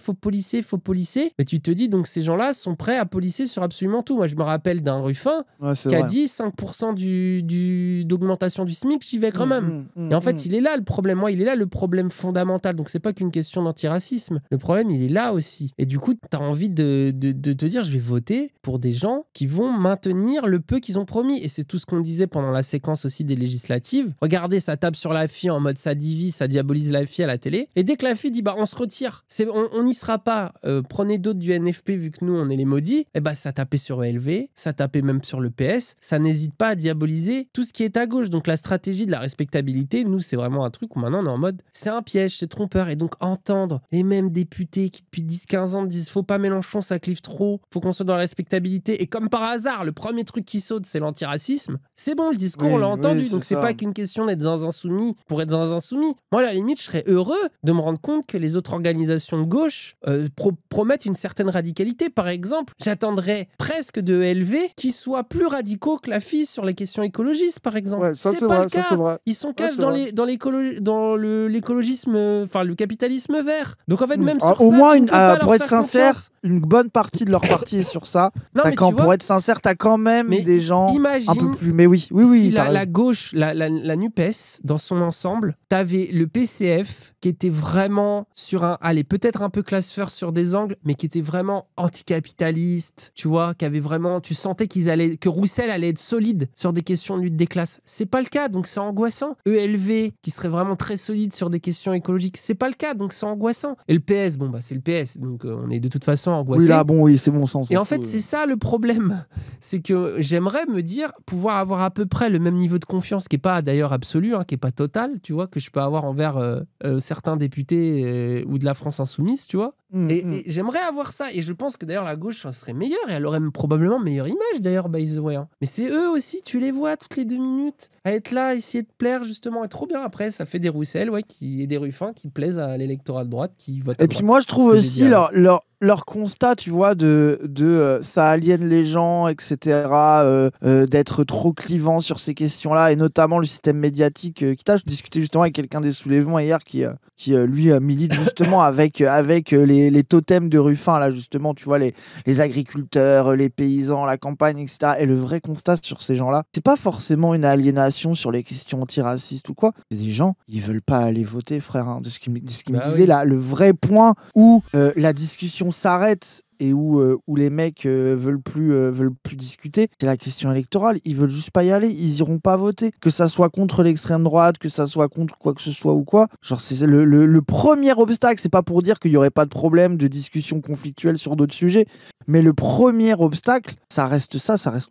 mais tu te dis donc ces gens-là sont prêts à policer sur absolument tout. Moi je me rappelle d'un Ruffin qui a dit 5% d'augmentation du SMIC, j'y vais quand même. Et en fait il est là le problème, il est là le problème fondamental, donc c'est pas qu'une question d'antiracisme, le problème il est là aussi. Et du coup t'as envie de te dire je vais voter pour des gens qui vont maintenir le peu qu'ils ont promis, et c'est tout ce qu'on disait pendant la séquence aussi des législatives. Regardez, ça tape sur la fille en mode ça divise, ça diabolise la fille à la télé. Et dès que la fille dit bah on se retire, on n'y sera pas, prenez d'autres du NFP vu que nous on est les maudits, et bah ça tapait sur ELV, ça tapait même sur le PS, ça n'hésite pas à diaboliser tout ce qui est à gauche. Donc la stratégie de la respectabilité, nous c'est vraiment un truc où maintenant on est en mode c'est un piège, c'est trompeur. Et donc entendre les mêmes députés qui depuis 10-15 ans disent faut pas Mélenchon, ça clive trop, faut qu'on soit dans la respectabilité, et comme par hasard le premier truc qui saute c'est l'antiracisme, c'est bon, le discours on l'a entendu, donc c'est pas qu'une question d'être dans un insoumis pour être dans un insoumis. Moi à la limite je serais heureux de me rendre compte que les autres organisations de gauche promettent une certaine radicalité. Par exemple, j'attendrais presque de ELV qui soient plus radicaux que la FI sur les questions écologistes, par exemple. Ouais, c'est pas le cas. Ils sont cash dans l'écologisme, enfin le capitalisme vert. Donc en fait, même sur au ça, moins, pour être sincère, une bonne partie de leur parti est sur ça. Pour être sincère, t'as quand même des gens un peu plus. Mais oui. Si la gauche, la NUPES, dans son ensemble, t'avais le PCF qui était vraiment sur peut-être un peu classe first sur des angles, mais qui était vraiment anticapitaliste, tu vois, qui avait vraiment, tu sentais que Roussel allait être solide sur des questions de lutte des classes. C'est pas le cas, donc c'est angoissant. ELV, qui serait vraiment très solide sur des questions écologiques, c'est pas le cas, donc c'est angoissant. Et le PS, c'est le PS, donc on est de toute façon angoissé. C'est bon sens. Et en fait, c'est ça le problème, c'est que j'aimerais me dire, pouvoir avoir à peu près le même niveau de confiance, qui est pas d'ailleurs absolu, qui est pas total, tu vois, que je peux avoir envers certains députés ou de la France insoumise, tu vois. Et j'aimerais avoir ça, et je pense que d'ailleurs la gauche serait meilleure, et elle aurait probablement meilleure image d'ailleurs, by the way. Mais c'est eux aussi, tu les vois toutes les 2 minutes à être là, à essayer de plaire justement, et trop bien. Après ça fait des Roussel et des Ruffins qui plaisent à l'électorat de droite qui vote à droite. Et puis moi je trouve aussi leur constat, tu vois, de ça aliène les gens, etc., d'être trop clivant sur ces questions-là, et notamment le système médiatique je discutais justement avec quelqu'un des soulèvements hier qui lui milite justement avec les les totems de Ruffin, là, justement, tu vois, les agriculteurs, les paysans, la campagne, etc. Et le vrai constat sur ces gens-là, c'est pas forcément une aliénation sur les questions antiracistes ou quoi. C'est des gens, ils veulent pas aller voter, frère. Hein, de ce qu'il me disait, là, le vrai point où la discussion s'arrête et où les mecs veulent plus discuter, c'est la question électorale. Ils veulent juste pas y aller, ils iront pas voter. Que ça soit contre l'extrême droite, que ça soit contre quoi que ce soit ou quoi. Genre, c'est le premier obstacle. C'est pas pour dire qu'il y aurait pas de problème de discussion conflictuelle sur d'autres sujets, mais le premier obstacle, ça reste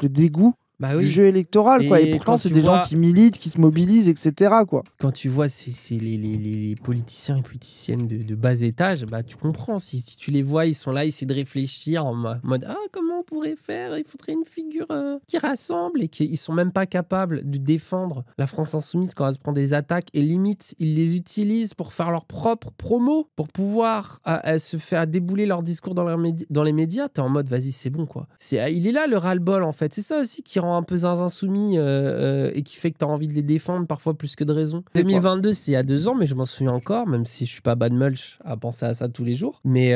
le dégoût du jeu électoral, quoi. Et pourtant, c'est des gens qui militent, qui se mobilisent, etc., quoi. Quand tu vois les politiciens et politiciennes de bas étage, bah, tu comprends. Si tu les vois, ils sont là, ils essaient de réfléchir en mode « Ah, comment on pourrait faire ? Il faudrait une figure qui rassemble. » Et qu'ils sont même pas capables de défendre la France insoumise quand elle se prend des attaques. Et limite, ils les utilisent pour faire leur propre promo, pour pouvoir se faire débouler leur discours dans les médias. T'es en mode « Vas-y, c'est bon, quoi. » Il est là, le ras-le-bol, en fait. C'est ça aussi qui rend un peu zinzin soumis et qui fait que tu as envie de les défendre parfois plus que de raison. 2022, c'est il y a 2 ans, mais je m'en souviens encore, même si je suis pas bad mulch à penser à ça tous les jours. Mais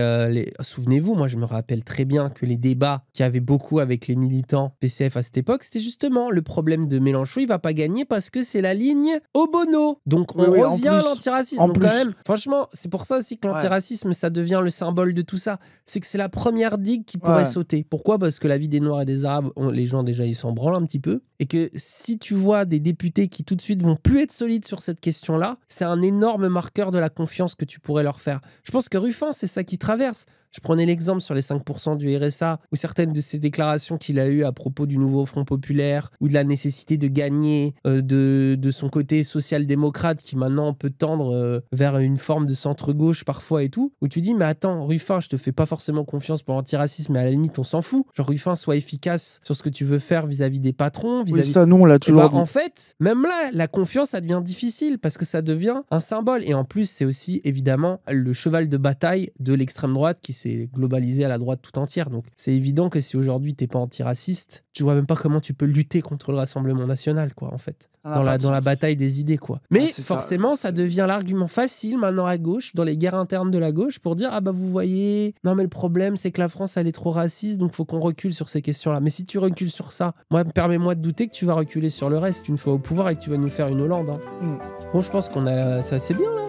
souvenez-vous, moi je me rappelle très bien que les débats qu'il y avait beaucoup avec les militants PCF à cette époque, c'était justement le problème de Mélenchon, il va pas gagner parce que c'est la ligne Obono. Donc on revient à l'antiracisme. Donc quand même, franchement, c'est pour ça aussi que l'antiracisme, ça devient le symbole de tout ça. C'est que c'est la première digue qui pourrait sauter. Pourquoi ? Parce que la vie des Noirs et des Arabes, les gens déjà ils s'en branlent un petit peu, et que si tu vois des députés qui tout de suite vont plus être solides sur cette question-là, c'est un énorme marqueur de la confiance que tu pourrais leur faire. Je pense que Ruffin, c'est ça qui traverse. Je prenais l'exemple sur les 5% du RSA, ou certaines de ces déclarations qu'il a eues à propos du nouveau Front populaire, ou de la nécessité de gagner de son côté social-démocrate, qui maintenant peut tendre vers une forme de centre-gauche parfois et tout, où tu dis, mais attends, Ruffin, je te fais pas forcément confiance pour l'antiracisme, mais à la limite, on s'en fout. Genre, Ruffin, sois efficace sur ce que tu veux faire vis-à-vis des patrons. Oui, ça, nous, on l'a toujours dit. En fait, même là, la confiance, ça devient difficile, parce que ça devient un symbole. Et en plus, c'est aussi, évidemment, le cheval de bataille de l'extrême droite qui s'est globalisé à la droite tout entière. Donc c'est évident que si aujourd'hui t'es pas antiraciste, tu vois même pas comment tu peux lutter contre le Rassemblement national, quoi, en fait. Dans la bataille des idées, quoi. Mais forcément, ça devient l'argument facile maintenant à gauche, dans les guerres internes de la gauche, pour dire, ah bah vous voyez, non mais le problème c'est que la France elle est trop raciste, donc faut qu'on recule sur ces questions-là. Mais si tu recules sur ça, permets-moi de douter que tu vas reculer sur le reste une fois au pouvoir et que tu vas nous faire une Hollande. Hein. Bon, je pense qu'on a... C'est assez bien là.